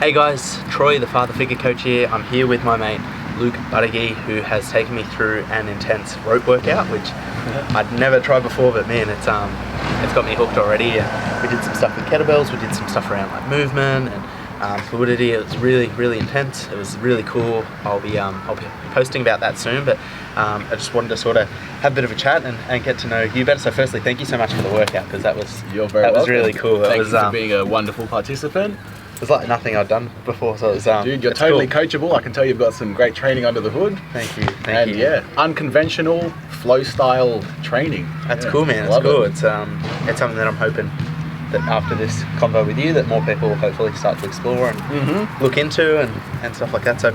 Hey guys, Troy, the father figure coach here. I'm here with my mate Luke Buttigieg, who has taken me through an intense rope workout, which I'd never tried before, but man, it's got me hooked already. And we did some stuff with kettlebells, we did some stuff around like movement and fluidity. It was really intense. It was really cool. I'll be posting about that soon, but I just wanted to sort of have a bit of a chat and get to know you better. So firstly, thank you so much for the workout, because that was really cool. Thank you for being a wonderful participant. It was like nothing I'd done before, so it was dude, you're totally coachable. I can tell you've got some great training under the hood. Thank you. And yeah, unconventional flow style training. That's cool, man. It's cool. It's something that I'm hoping that after this convo with you, that more people will hopefully start to explore and look into and stuff like that. So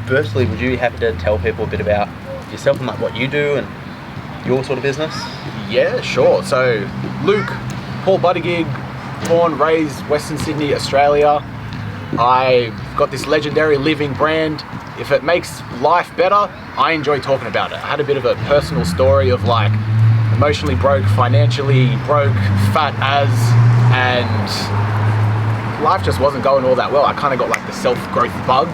firstly, would you be happy to tell people a bit about yourself and like what you do and your sort of business? Yeah, sure. So Luke Buttigieg, born, raised Western Sydney, Australia. I've got this legendary living brand. If it makes life better, I enjoy talking about it. I had a bit of a personal story of like emotionally broke, financially broke, fat as, and life just wasn't going all that well. I kind of got like the self-growth bug.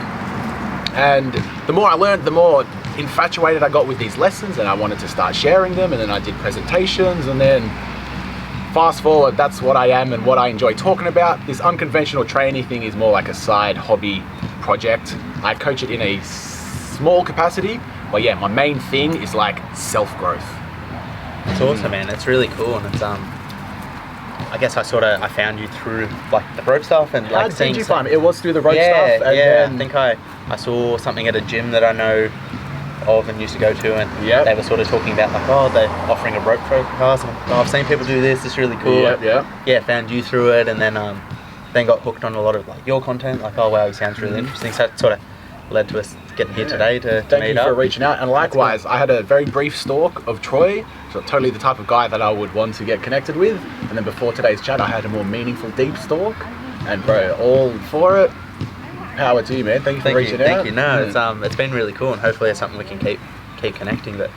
And the more I learned, the more infatuated I got with these lessons, and I wanted to start sharing them. And then I did presentations, and then fast forward, that's what I am and what I enjoy talking about. This unconventional training thing is more like a side hobby project. I coach it in a small capacity, but yeah, my main thing is like self-growth. It's awesome, man. It's really cool, and it's I guess I found you through like the rope stuff and like seeing. How did you find me? It was through the rope stuff. And then I think I saw something at a gym that I know of and used to go to, and they were sort of talking about like, oh, they're offering a rope throw class, and I've seen people do this. It's really cool. Found you through it, and then got hooked on a lot of like your content. Like, oh wow, he sounds really interesting. So it sort of led to us getting here today to meet up. Thank you for reaching out. And likewise, I had a very brief stalk of Troy. So totally the type of guy that I would want to get connected with. And then before today's chat, I had a more meaningful, deep stalk. And bro, all for it. Power to you, man. Thank you for reaching out. Thank you. No, it's been really cool, and hopefully it's something we can keep connecting. But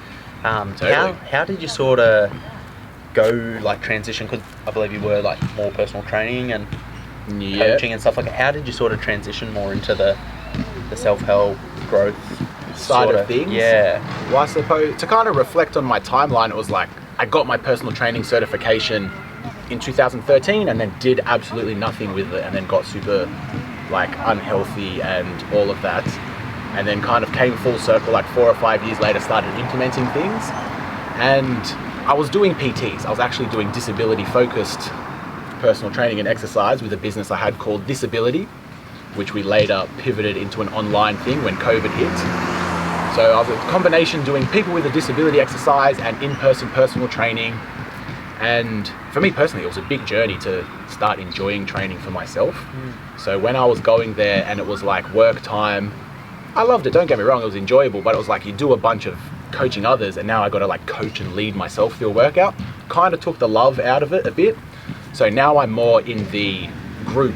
totally. How did you sort of go like transition? Because I believe you were like more personal training and coaching and stuff like that. How did you sort of transition more into the self-help growth side of things? Yeah. Well, I suppose to kind of reflect on my timeline, it was like I got my personal training certification in 2013, and then did absolutely nothing with it, and then got super like unhealthy and all of that, and then kind of came full circle like 4 or 5 years later, started implementing things. And I was doing PTs. I was actually doing disability focused personal training and exercise with a business I had called Disability, which we later pivoted into an online thing when COVID hit. So I was a combination doing people with a disability exercise and in-person personal training. And for me personally, it was a big journey to start enjoying training for myself. So when I was going there and it was like work time, I loved it, don't get me wrong, it was enjoyable, but it was like you do a bunch of coaching others, and now I got to like coach and lead myself through a workout. Kind of took the love out of it a bit. So now I'm more in the group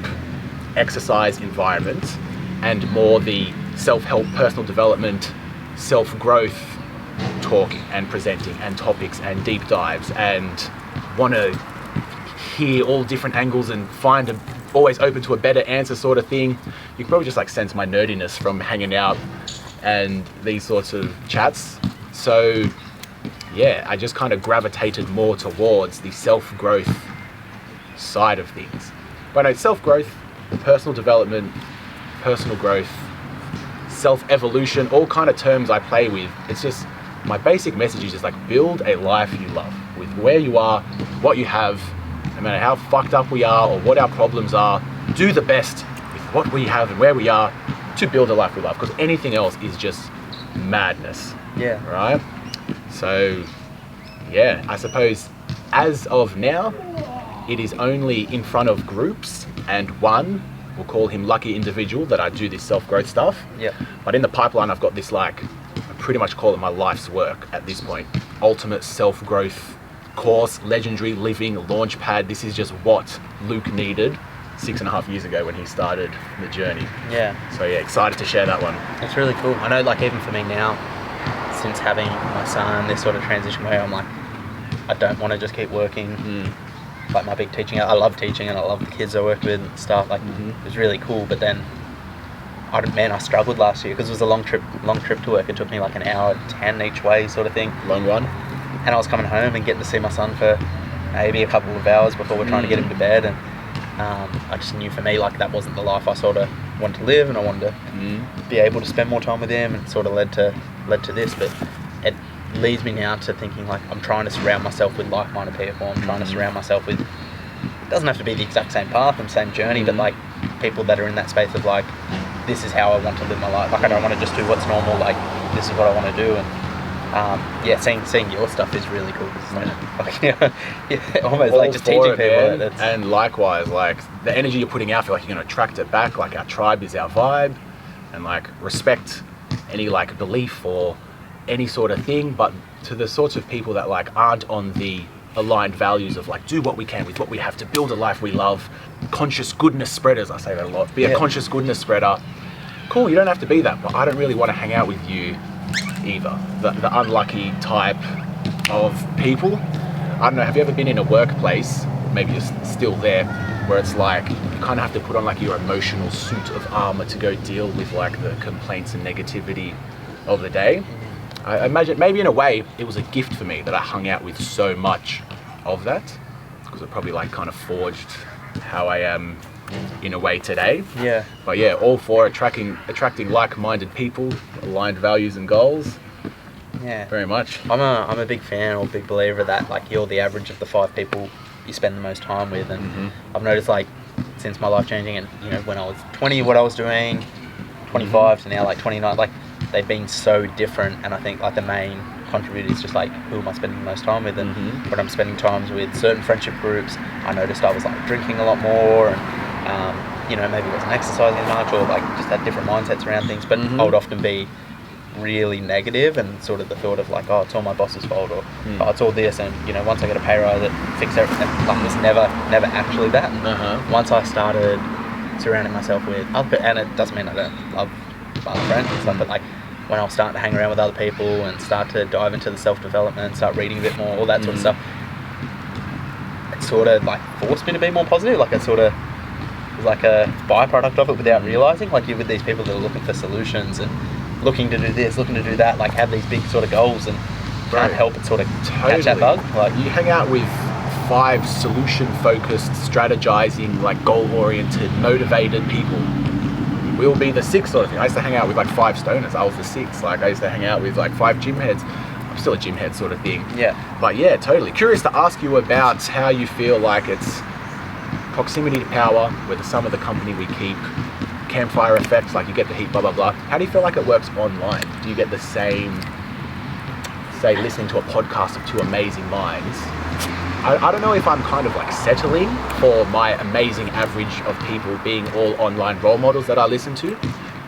exercise environment and more the self-help, personal development, self-growth talking and presenting and topics and deep dives, and want to hear all different angles and find always open to a better answer sort of thing. You can probably just like sense my nerdiness from hanging out and these sorts of chats. So yeah, I just kind of gravitated more towards the self-growth side of things. But no, self-growth, personal development, personal growth, self-evolution, all kind of terms I play with. It's just, my basic message is just like build a life you love with where you are, what you have, no matter how fucked up we are or what our problems are. Do the best with what we have and where we are to build a life we love, because anything else is just madness. Yeah. Right? So yeah, I suppose as of now, it is only in front of groups and one, we'll call him lucky individual, that I do this self-growth stuff. Yeah. But in the pipeline, I've got this like, I pretty much call it my life's work at this point. Ultimate self-growth course, legendary living launch pad. This is just what Luke needed 6.5 years ago when he started the journey. Yeah. So yeah, excited to share that one. It's really cool. I know like even for me now, since having my son, this sort of transition where I'm like, I don't want to just keep working like my big teaching. I love teaching and I love the kids I work with and stuff. Like it was really cool. But then, I struggled last year because it was a long trip to work. It took me like an hour 10 each way sort of thing. Long run. And I was coming home and getting to see my son for maybe a couple of hours before we're trying to get him to bed. And I just knew for me, like, that wasn't the life I sort of wanted to live, and I wanted to be able to spend more time with him, and sort of led to this. But it leads me now to thinking, like, I'm trying to surround myself with like-minded people. I'm trying to surround myself with, it doesn't have to be the exact same path and same journey, but like people that are in that space of like, this is how I want to live my life. Like, I don't want to just do what's normal. Like, this is what I want to do. And seeing your stuff is really cool. Almost all like just teaching people. Man. And likewise, like, the energy you're putting out, I feel like you're going to attract it back. Like, our tribe is our vibe, and like, respect any like belief or any sort of thing, but to the sorts of people that like aren't on the aligned values of like, do what we can with what we have to build a life we love. Conscious goodness spreaders, I say that a lot. Be a conscious goodness spreader. Cool, you don't have to be that, but I don't really want to hang out with you either. The unlucky type of people. I don't know, have you ever been in a workplace, maybe you're still there, where it's like you kind of have to put on like your emotional suit of armor to go deal with like the complaints and negativity of the day? I imagine maybe in a way it was a gift for me that I hung out with so much of that, because it probably like kind of forged how I am in a way today. Yeah. But yeah, all for attracting like-minded people, aligned values and goals. Yeah. Very much. I'm a big fan or big believer that like you're the average of the 5 people you spend the most time with, and I've noticed like since my life changing, and you know, when I was 20 what I was doing, 25 to now like 29, like they've been so different, and I think like the main contributor is just like, who am I spending the most time with? And when I'm spending times with certain friendship groups, I noticed I was like drinking a lot more, and you know, maybe wasn't exercising as much, or like just had different mindsets around things. But I would often be really negative, and sort of the thought of like, oh, it's all my boss's fault, or oh, it's all this, and you know, once I get a pay rise it fixes everything. Like, it was never actually that. And once I started surrounding myself with other, and it doesn't mean I don't love other friends and stuff, but like when I was starting to hang around with other people and start to dive into the self-development, start reading a bit more, all that sort of stuff, it sort of like forced me to be more positive. Like, it sort of was like a byproduct of it without realizing. Like, you're with these people that are looking for solutions and looking to do this, looking to do that, like have these big sort of goals, and can't help but sort of catch that bug. Like, you hang out with 5 solution-focused, strategizing, like goal-oriented, motivated people. We'll be the 6th sort of thing. I used to hang out with like 5 stoners. I was the 6th. Like, I used to hang out with like 5 gym heads. I'm still a gym head sort of thing. Yeah. But yeah, totally. Curious to ask you about how you feel like it's proximity to power, where the sum of the company we keep, campfire effects, like you get the heat, blah, blah, blah. How do you feel like it works online? Do you get the same, say, listening to a podcast of 2 amazing minds? I don't know if I'm kind of like settling for my amazing average of people being all online role models that I listen to.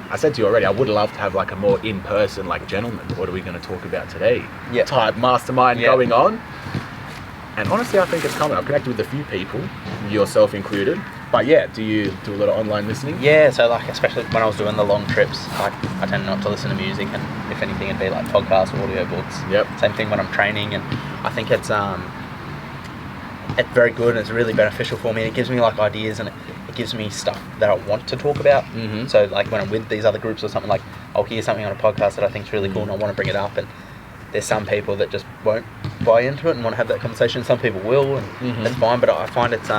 I said to you already, I would love to have like a more in-person, like, gentlemen, what are we going to talk about today? Type mastermind going on. And honestly, I think it's coming. I've connected with a few people, yourself included. But yeah, do you do a lot of online listening? Yeah, so like, especially when I was doing the long trips, like I tend not to listen to music, and if anything it'd be like podcasts or audio books. Same thing when I'm training, and I think it's very good, and it's really beneficial for me. It gives me like ideas, and it gives me stuff that I want to talk about. So like when I'm with these other groups or something, like I'll hear something on a podcast that I think is really cool and I want to bring it up, and there's some people that just won't buy into it and want to have that conversation. Some people will, and that's fine, but I find it's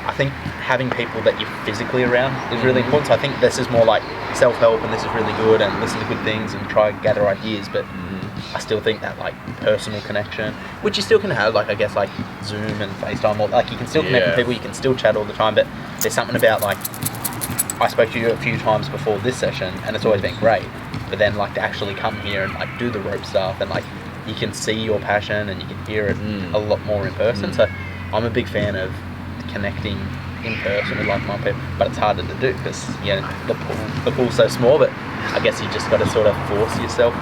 I think having people that you're physically around is really important. So I think this is more like self-help, and this is really good, and listen to good things and try and gather ideas, but I still think that like personal connection, which you still can have, like I guess like Zoom and FaceTime, or like you can still connect with people, you can still chat all the time, but there's something about like, I spoke to you a few times before this session and it's always been great, but then like to actually come here and like do the rope stuff, and like you can see your passion and you can hear it a lot more in person. So I'm a big fan of connecting in person with like-minded people, but it's harder to do because, you know, the pool's so small, but I guess you just got to sort of force yourself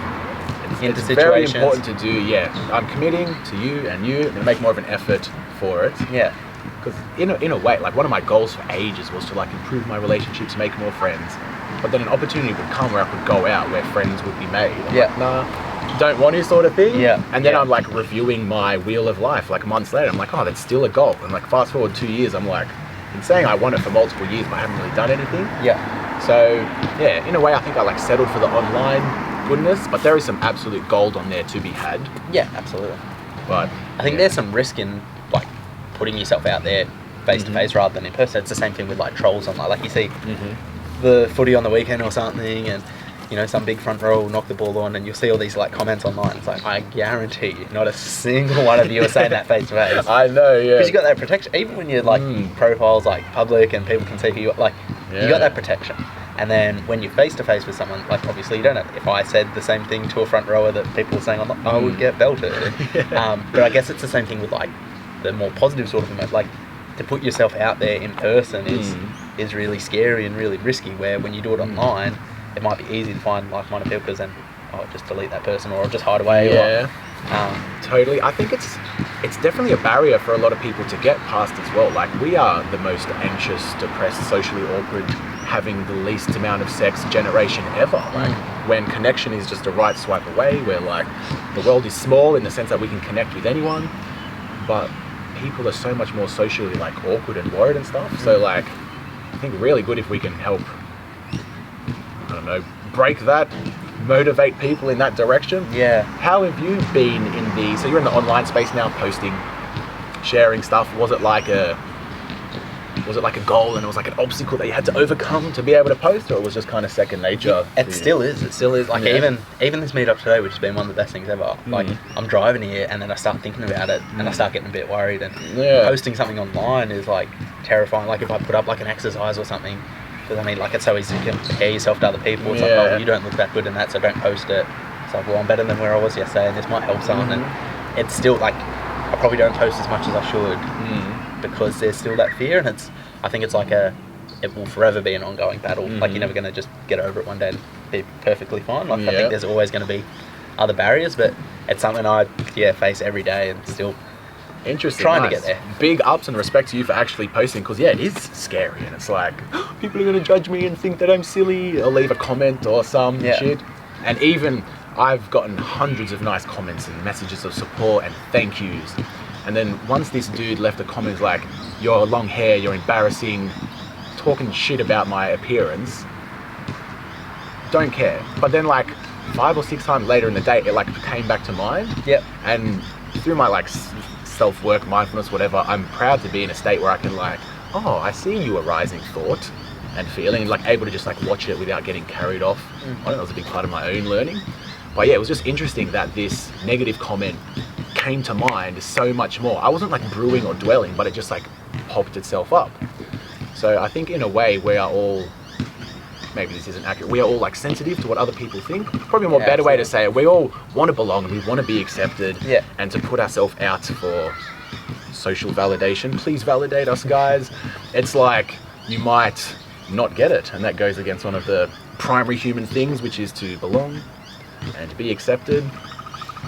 into it's situations. Very important to do. I'm committing to you, and I'm going to make more of an effort for it. Because in a way, like, one of my goals for ages was to like improve my relationships, make more friends, but then an opportunity would come where I could go out where friends would be made. I'm like, nah, don't want to sort of thing. Yeah. And then I'm like reviewing my wheel of life like months later. I'm like, oh, that's still a goal. And like fast forward 2 years, I'm like, been saying I want it for multiple years, but I haven't really done anything. Yeah. So yeah, in a way, I think I like settled for the online goodness, but there is some absolute gold on there to be had. Yeah, absolutely. But I think there's some risk in like putting yourself out there face to face rather than in person. It's the same thing with like trolls online. Like you see the footy on the weekend or something, and you know, some big front row will knock the ball on, and you'll see all these like comments online. It's like, I guarantee you, not a single one of you are saying that face to face. I know, yeah. Because you got that protection. Even when your like profile's like public and people can see who you are, like you got that protection. And then when you're face to face with someone, like obviously you don't know. If I said the same thing to a front rower that people were saying, I would get belted. But I guess it's the same thing with like the more positive sort of emotion. Like to put yourself out there in person is really scary and really risky. Where when you do it online, it might be easy to find like-minded people because then just delete that person or just hide away. Yeah, totally. I think it's definitely a barrier for a lot of people to get past as well. Like we are the most anxious, depressed, socially awkward, having the least amount of sex generation ever. Like when connection is just a right swipe away, where like the world is small in the sense that we can connect with anyone, but people are so much more socially like awkward and worried and stuff. So like I think really good if we can help, I don't know, break that, motivate people in that direction. Yeah. How have you been so you're in the online space now, posting, sharing stuff. Was it like a goal and it was like an obstacle that you had to overcome to be able to post, or it was just kind of second nature? It still is. Like even this meetup today, which has been one of the best things ever. Like I'm driving here and then I start thinking about it and I start getting a bit worried, and posting something online is like terrifying. Like if I put up like an exercise or something, because I mean like it's so easy to compare yourself to other people. It's like, oh, well, you don't look that good in that, so don't post it. It's like, well, I'm better than where I was yesterday and this might help someone. And it's still like I probably don't post as much as I should because there's still that fear, and I think it's like it will forever be an ongoing battle. Like you're never going to just get over it one day and be perfectly fine. Like I think there's always going to be other barriers, but it's something I face every day and still interesting, trying to get there. Big ups and respect to you for actually posting, because it is scary and it's like people are going to judge me and think that I'm silly or leave a comment or some shit. And even I've gotten hundreds of nice comments and messages of support and thank yous. And then once this dude left a comment like, your long hair, you're embarrassing, talking shit about my appearance, don't care. But then like 5 or 6 times later in the day, it like came back to mind. Yep. And through my like self-work, mindfulness, whatever, I'm proud to be in a state where I can like, oh, I see you arising thought and feeling, like able to just like watch it without getting carried off. I think that was a big part of my own learning. But yeah, it was just interesting that this negative comment came to mind so much more. I wasn't like brewing or dwelling, but it just like popped itself up. So I think in a way we are all, maybe this isn't accurate, we are all like sensitive to what other people think. Probably a more better way to say it. We all want to belong and we want to be accepted and to put ourselves out for social validation. Please validate us, guys. It's like you might not get it, and that goes against one of the primary human things, which is to belong and to be accepted.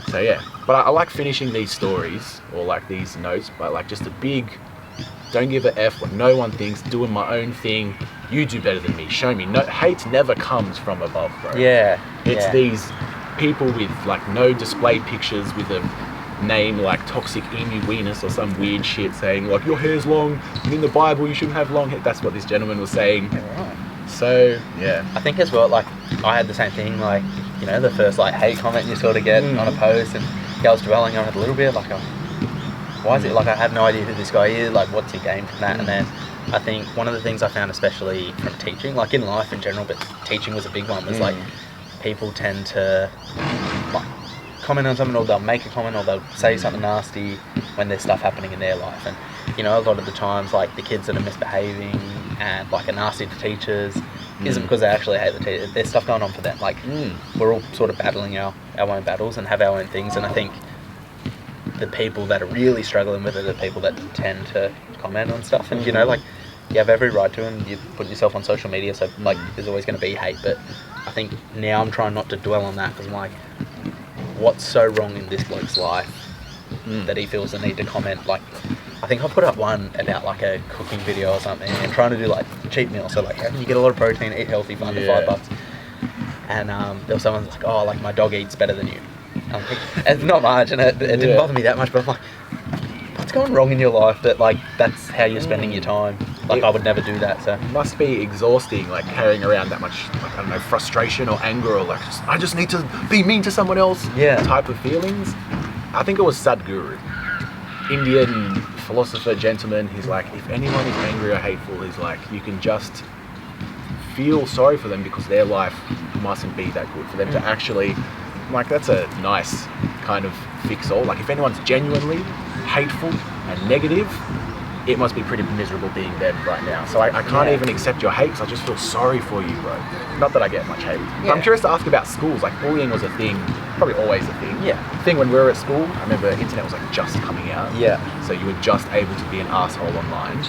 So yeah, but I like finishing these stories or like these notes by like just a big, don't give a F what no one thinks, doing my own thing. You do better than me, show me. No, hate never comes from above, bro. It's these people with like no display pictures with a name like Toxic Emu Weenus or some weird shit saying like your hair's long and in the Bible you shouldn't have long hair. That's what this gentleman was saying. So yeah, I think as well, like I had the same thing, like, you know, the first like hate comment you sort of get on a post, and I was dwelling on it a little bit, like why is it, like I have no idea who this guy is, like what's he gained from that. And then I think one of the things I found, especially from teaching, like in life in general, but teaching was a big one, was like people tend to like comment on something, or they'll make a comment, or they'll say something nasty when there's stuff happening in their life. And you know, a lot of the times like the kids that are misbehaving and like are nasty to teachers isn't because they actually hate the teacher. There's stuff going on for them. Like we're all sort of battling our own battles and have our own things, and I think the people that are really struggling with it are people that tend to comment on stuff. And you know, like you have every right to, and you put yourself on social media, so like there's always going to be hate. But I think now I'm trying not to dwell on that, because I'm like, what's so wrong in this bloke's life that he feels the need to comment? Like I think I put up one about like a cooking video or something, and trying to do like cheat meal, so like how can you get a lot of protein, eat healthy for under $5. And there was someone like, oh, like my dog eats better than you. It's not much, and it didn't bother me that much, but I'm like, what's going wrong in your life that, like, that's how you're spending your time? Like, I would never do that, so. It must be exhausting, like, carrying around that much, like, I don't know, frustration or anger or, like, I just need to be mean to someone else type of feelings. I think it was Sadhguru, Indian philosopher, gentleman. He's like, if anyone is angry or hateful, he's like, you can just feel sorry for them because their life mustn't be that good for them to actually, like, that's a nice kind of fix all. Like, if anyone's genuinely hateful and negative, it must be pretty miserable being them right now. So I can't even accept your hate because I just feel sorry for you, bro. Not that I get much hate. But I'm curious to ask about schools. Like, bullying was a thing, probably always a thing. Thing when we were at school. I remember internet was like just coming out. So you were just able to be an asshole online.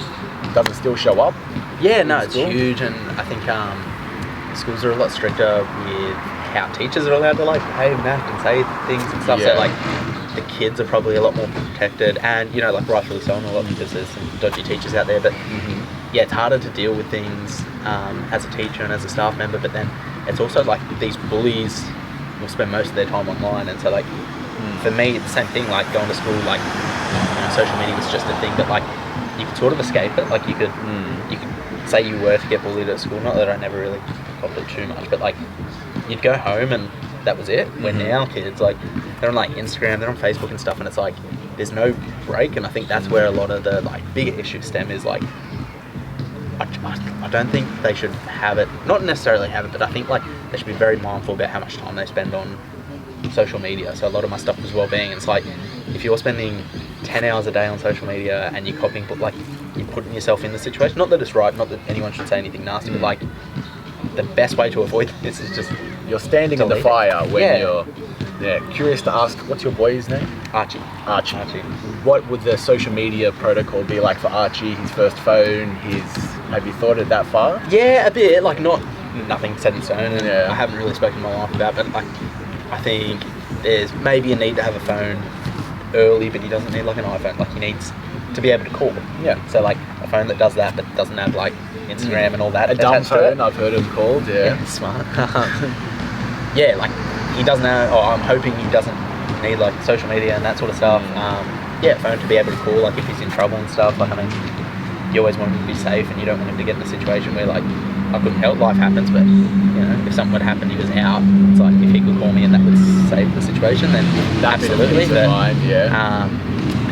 Does it still show up? Yeah, no, it's huge, and I think schools are a lot stricter with how teachers are allowed to, like, behave and act and say things and stuff. So, like, the kids are probably a lot more protected, and, you know, like, rightfully so in a lot, because there's some dodgy teachers out there, but yeah, it's harder to deal with things as a teacher and as a staff member, but then it's also like these bullies will spend most of their time online, and so, like, for me, it's the same thing, like, going to school, like, you know, social media was just a thing, but, like, you could sort of escape it. Like, you could say you were to get bullied at school, not that I never really copped it too much, but, like, you'd go home and that was it. When now kids, like, they're on, like, Instagram, they're on Facebook and stuff, and it's like there's no break. And I think that's where a lot of the, like, bigger issues stem, is like, I don't think they should have it, not necessarily have it, but I think, like, they should be very mindful about how much time they spend on social media. So a lot of my stuff was well-being. It's like, if you're spending 10 hours a day on social media and you're copying, but, like, you're putting yourself in the situation, not that it's right, not that anyone should say anything nasty, but, like, the best way to avoid this is just, you're standing in the fire when you're curious to ask, what's your boy's name? Archie. What would the social media protocol be like for Archie? His first phone, have you thought it that far? Yeah, a bit, like, nothing set in stone, and I haven't really spoken to my wife about it, but, like, I think there's maybe a need to have a phone early, but he doesn't need, like, an iPhone. Like, he needs to be able to call. So, like, a phone that does that, but doesn't have, like, Instagram and all that. A dumb phone, I've heard them called, smart. Like, he doesn't know, or I'm hoping he doesn't need, like, social media and that sort of stuff. A phone to be able to call, like, if he's in trouble and stuff. Like, I mean, you always want him to be safe, and you don't want him to get in a situation where, like, I couldn't help, life happens, but, you know, if something would happen, he was out, it's like, if he could call me and that would save the situation, then absolutely. But, mind,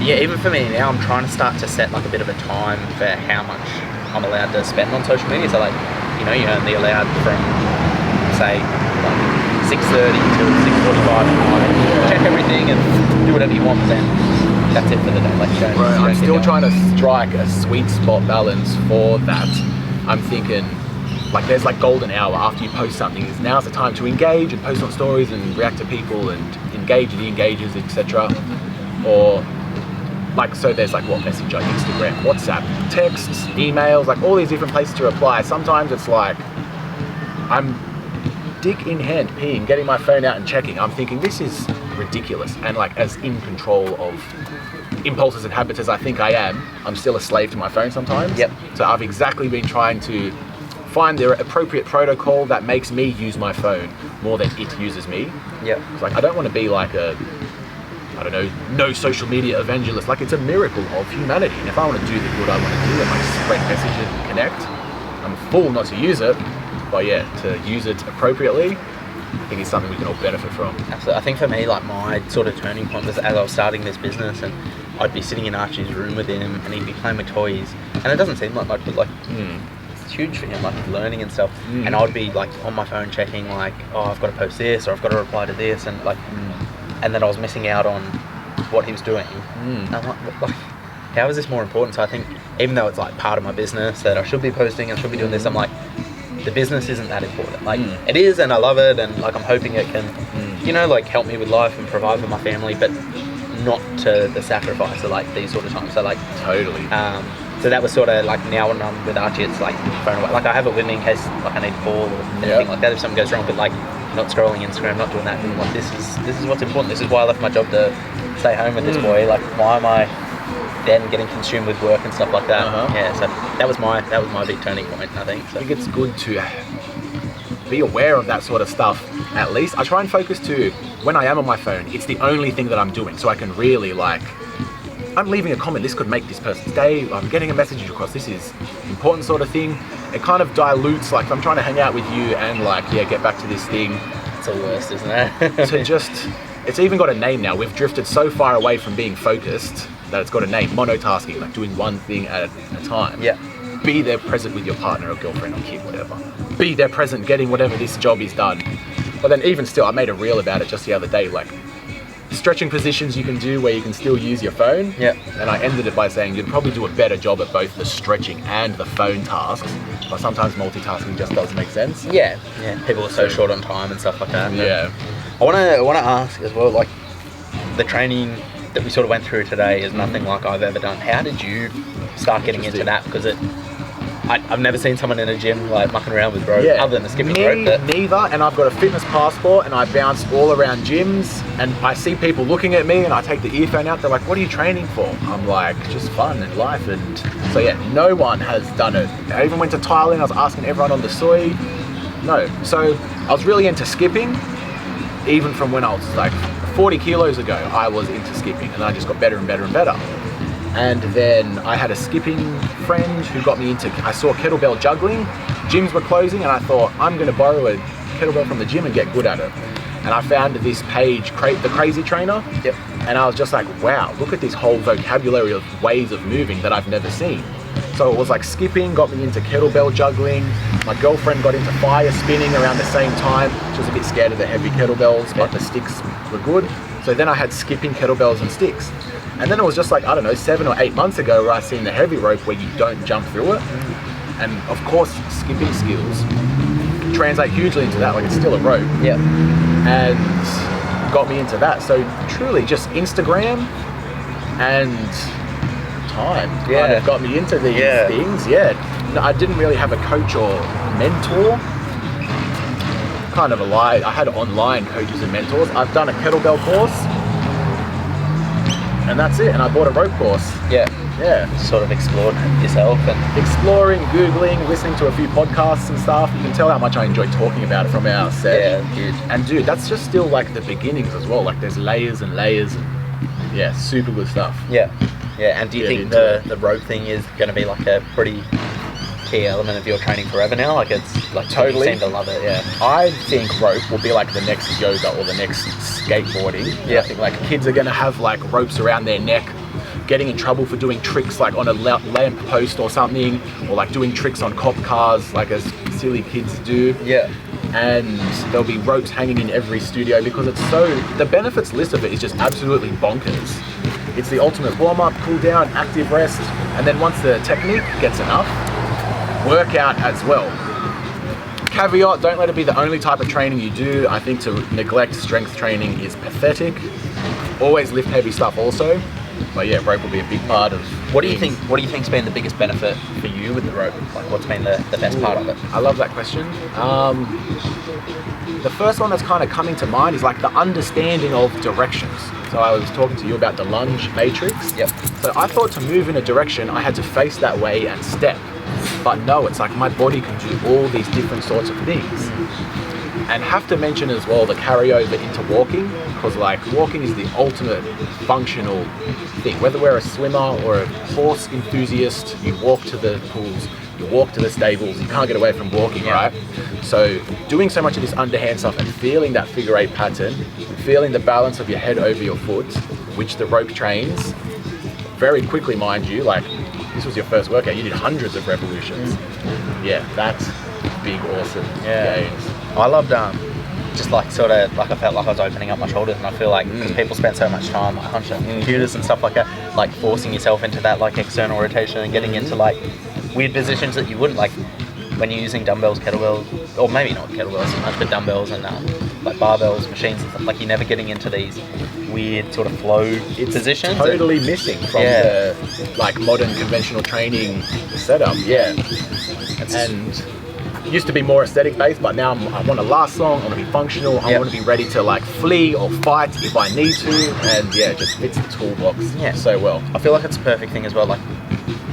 even for me now, I'm trying to start to set, like, a bit of a time for how much I'm allowed to spend on social media. So, like, you know, you're only allowed from, say, like, 6:30 till 6:45 at night. Check everything and do whatever you want, but then that's it for the day. Like, you don't. I'm still trying to strike a sweet spot balance for that. I'm thinking, like, there's, like, golden hour after you post something. Now's the time to engage and post on stories and react to people and engage the engagers, etc. Or, like, so there's, like, what, Messenger, Instagram, WhatsApp, texts, emails, like, all these different places to reply. Sometimes it's like, I'm dick in hand peeing, getting my phone out and checking. I'm thinking, this is ridiculous. And, like, as in control of impulses and habits as I think I am, I'm still a slave to my phone sometimes. So I've exactly been trying to find the appropriate protocol that makes me use my phone more than it uses me. It's like, I don't want to be like a, I don't know, no social media evangelist. Like, it's a miracle of humanity, and if I want to do the good I want to do and, like, spread messages and connect, I'm a fool not to use it. But to use it appropriately, I think it's something we can all benefit from. Absolutely. I think for me, like, my sort of turning point was as I was starting this business, and I'd be sitting in Archie's room with him and he'd be playing with toys, and it doesn't seem like much, but, like, it's huge for him, like, learning and stuff. And I'd be, like, on my phone checking, like, oh, I've got to post this, or I've got to reply to this, and, like, and then I was missing out on what he was doing. And I'm like, how is this more important? So I think, even though it's, like, part of my business that I should be posting and should be doing this, I'm like, the business isn't that important. Like, it is, and I love it, and, like, I'm hoping it can, you know, like, help me with life and provide for my family, but not to the sacrifice of, like, these sort of times. So, like, totally. So that was sort of, like, now when I'm with Archie, it's like phone away. Like, I have it with me in case, like, I need to call or anything like that if something goes wrong, but, like, not scrolling Instagram, not doing that. And, like, this is what's important. This is why I left my job to stay home with this boy. Like, why am I then getting consumed with work and stuff like that? So that was my big turning point, I think. So. I think it's good to be aware of that sort of stuff. At least I try and focus to when I am on my phone, it's the only thing that I'm doing, so I can really like, I'm leaving a comment, this could make this person's day, I'm getting a message across, this is important sort of thing. It kind of dilutes, like if I'm trying to hang out with you and like, yeah, get back to this thing. It's the worst, isn't it? To just, it's even got a name now. We've drifted so far away from being focused that it's got a name, monotasking, like doing one thing at a time. Yeah. Be there present with your partner or girlfriend or kid, whatever. Be there present, getting whatever this job is done. But then even still, I made a reel about it just the other day, like stretching positions you can do where you can still use your phone. Yeah. And I ended it by saying you'd probably do a better job at both the stretching and the phone tasks, but sometimes multitasking just doesn't make sense. Yeah. People are so short on time and stuff like that. Yeah. I want to ask as well, like the training that we sort of went through today is nothing like I've ever done. How did you start getting into that? Because I've never seen someone in a gym like mucking around with rope, other than the skipping rope. But neither, and I've got a fitness passport and I bounce all around gyms and I see people looking at me and I take the earphone out, they're like, what are you training for? I'm like, just fun and life. And so yeah, no one has done it. I even went to Thailand, I was asking everyone on the soy. No, so I was really into skipping, even from when I was like 40 kilos ago, I was into skipping and I just got better and better and better. And then I had a skipping friend who got me into, I saw kettlebell juggling, gyms were closing and I thought, I'm gonna borrow a kettlebell from the gym and get good at it. And I found this page, The Crazy Trainer, and I was just like, wow, look at this whole vocabulary of ways of moving that I've never seen. So it was like skipping got me into kettlebell juggling. My girlfriend got into fire spinning around the same time. She was a bit scared of the heavy kettlebells, but the sticks were good. So then I had skipping, kettlebells and sticks. And then it was just like, I don't know, 7 or 8 months ago where I seen the heavy rope where you don't jump through it. And of course, skipping skills translate hugely into that, like it's still a rope. Yeah. And got me into that. So truly just Instagram and time kind of got me into these things. No, I didn't really have a coach or mentor. Kind of a lie. I had online coaches and mentors. I've done a kettlebell course and that's it. And I bought a rope course. Yeah. Sort of explored yourself and exploring, Googling, listening to a few podcasts and stuff. You can tell how much I enjoy talking about it from our set. Yeah, dude. And dude, that's just still like the beginnings as well. Like there's layers and layers and super good stuff. Yeah. And do you think the rope thing is going to be like a pretty key element of your training forever now? Like it's like totally. You seem to love it. Yeah. I think rope will be like the next yoga or the next skateboarding. Yeah. I think like kids are going to have like ropes around their neck, getting in trouble for doing tricks like on a lamp post or something, or like doing tricks on cop cars like as silly kids do. Yeah. And there'll be ropes hanging in every studio because it's so, the benefits list of it is just absolutely bonkers. It's the ultimate warm-up, cool down, active rest, and then once the technique gets enough, workout as well. Caveat, don't let it be the only type of training you do. I think to neglect strength training is pathetic. Always lift heavy stuff also. But yeah, rope will be a big part of What do you think's been the biggest benefit for you with the rope? Like what's been the best part of it? I love that question. The first one that's kind of coming to mind is like the understanding of directions. So I was talking to you about the lunge matrix. Yep. So I thought to move in a direction, I had to face that way and step. But no, it's like my body can do all these different sorts of things. And have to mention as well the carryover into walking, because like walking is the ultimate functional thing. Whether we're a swimmer or a horse enthusiast, you walk to the pools, you walk to the stables, you can't get away from walking, right? So doing so much of this underhand stuff and feeling that figure 8 pattern, feeling the balance of your head over your foot, which the rope trains, very quickly mind you, like this was your first workout, you did hundreds of revolutions. Yeah, that's big, awesome gains. I loved just like sort of like I felt like I was opening up my shoulders, and I feel like because people spend so much time like hunched on computers and stuff like that, like forcing yourself into that like external rotation and getting into like weird positions that you wouldn't, like when you're using dumbbells, kettlebells, or maybe not kettlebells so much, but dumbbells and like barbells, machines and stuff, like you're never getting into these weird sort of flow positions. Totally missing from the like modern conventional training setup. And used to be more aesthetic based, but now I want to last long, I want to be functional, I want to be ready to like flee or fight if I need to, and it just fits the toolbox so well. I feel like it's a perfect thing as well, like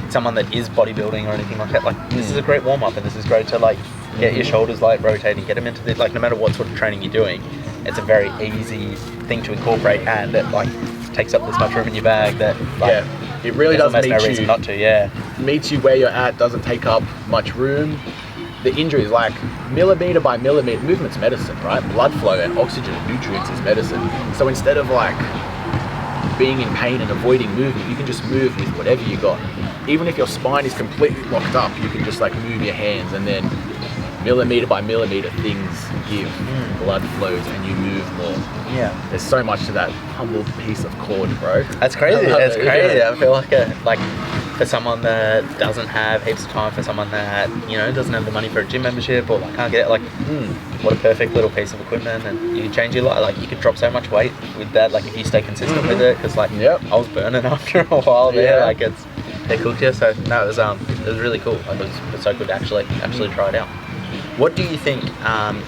someone that is bodybuilding or anything like that, like this is a great warm-up and this is great to like get your shoulders like rotating, get them into the, like no matter what sort of training you're doing, it's a very easy thing to incorporate, and it like takes up this much room in your bag that like, it really does no meet reason you. Not to, Meets you where you're at, doesn't take up much room. The injury is like millimeter by millimeter. Movement's medicine, right? Blood flow and oxygen and nutrients is medicine. So instead of like being in pain and avoiding movement, you can just move with whatever you got. Even if your spine is completely locked up, you can just like move your hands, and then millimeter by millimeter things give blood flows and you move more. There's so much to that humble piece of cord, bro. That's crazy. That's crazy. I feel like for someone that doesn't have heaps of time, for someone that, you know, doesn't have the money for a gym membership or like can't get it, like what a perfect little piece of equipment, and you can change your life. Like you could drop so much weight with that, like if you stay consistent with it, because like I was burning after a while there. Like it cooked you. So no, it was really cool. Like it was so good to actually try it out. What do you think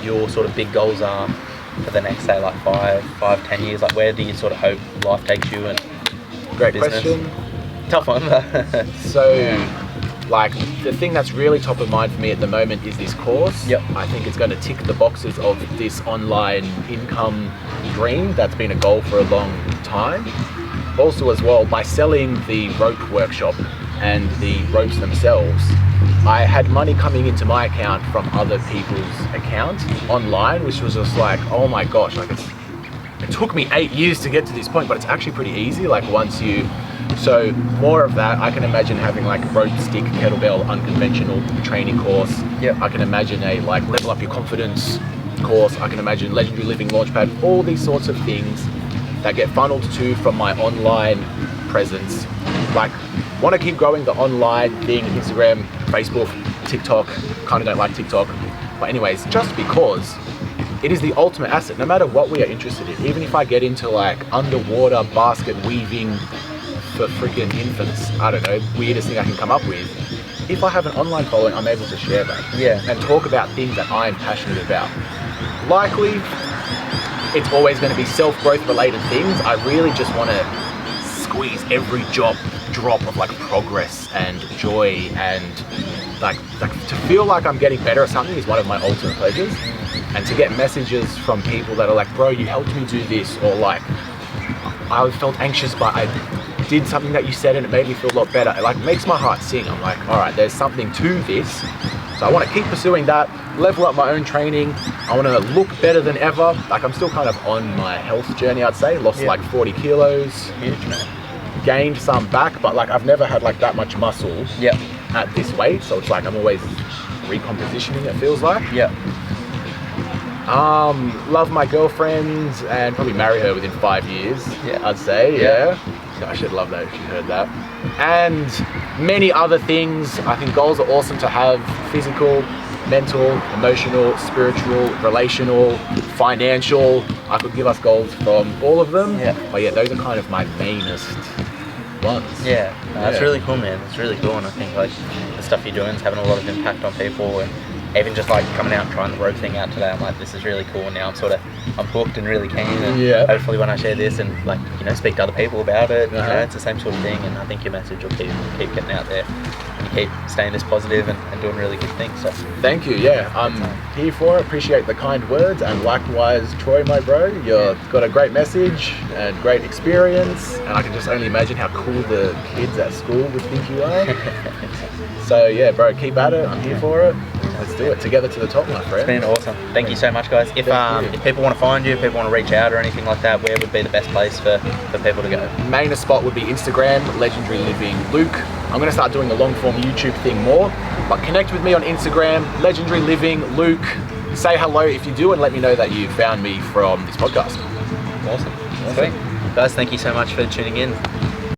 your sort of big goals are for the next, say, like 5-10 years? Like where do you sort of hope life takes you and Great business? question. Tough one. So, like, the thing that's really top of mind for me at the moment is this course. I think it's going to tick the boxes of this online income dream that's been a goal for a long time. Also, as well, by selling the rope workshop and the ropes themselves, I had money coming into my account from other people's accounts online, which was just like, oh my gosh, like it took me 8 years to get to this point, but it's actually pretty easy. Like so more of that. I can imagine having like rope, stick, kettlebell, unconventional training course. I can imagine a like level up your confidence course. I can imagine legendary living launchpad, all these sorts of things that get funneled to from my online presence. Like, want to keep growing the online thing, Instagram, Facebook, TikTok. Kind of don't like TikTok, but anyways, just because it is the ultimate asset, no matter what we are interested in. Even if I get into like underwater basket weaving for freaking infants, I don't know, weirdest thing I can come up with. If I have an online following, I'm able to share that. And talk about things that I'm passionate about. Likely, it's always going to be self-growth related things. I really just want to squeeze every drop of like progress and joy, and like to feel like I'm getting better at something is one of my ultimate pleasures. And to get messages from people that are like, bro, you helped me do this, or like, I felt anxious but I did something that you said and it made me feel a lot better. It like makes my heart sing. I'm like, all right, there's something to this. So I want to keep pursuing that, level up my own training. I want to look better than ever. Like I'm still kind of on my health journey, I'd say. Lost like 40 kilos. Huge, man. Gained some back, but like I've never had like that much muscle at this weight. So it's like I'm always recompositioning, it feels like. Love my girlfriend and probably marry her within 5 years, I'd say. I should love that if you heard that. And many other things. I think goals are awesome to have: physical, mental, emotional, spiritual, relational, financial. I could give us goals from all of them. But yeah, those are kind of my mainest ones. That's really cool, man. It's really cool, and I think like the stuff you're doing is having a lot of impact on people. And even just like coming out and trying the rope thing out today, I'm like, this is really cool. Now I'm hooked and really keen, and hopefully when I share this and like, you know, speak to other people about it, you know, it's the same sort of thing, and I think your message will keep getting out there, and you keep staying this positive and doing really good things. So thank you. I'm here for it. Appreciate the kind words, and likewise, Troy, my bro, you've got a great message and great experience, and I can just only imagine how cool the kids at school would think you are. So yeah, bro, keep at it. I'm here for it. Let's do it together to the top, my friend. It's been awesome. Thank you so much, guys. If people want to find you, if people want to reach out or anything like that, where would be the best place for people to go? Main spot would be Instagram, Legendary Living Luke. I'm going to start doing the long form YouTube thing more, but connect with me on Instagram, Legendary Living Luke. Say hello if you do, and let me know that you found me from this podcast. Awesome. Sweet. Guys, thank you so much for tuning in.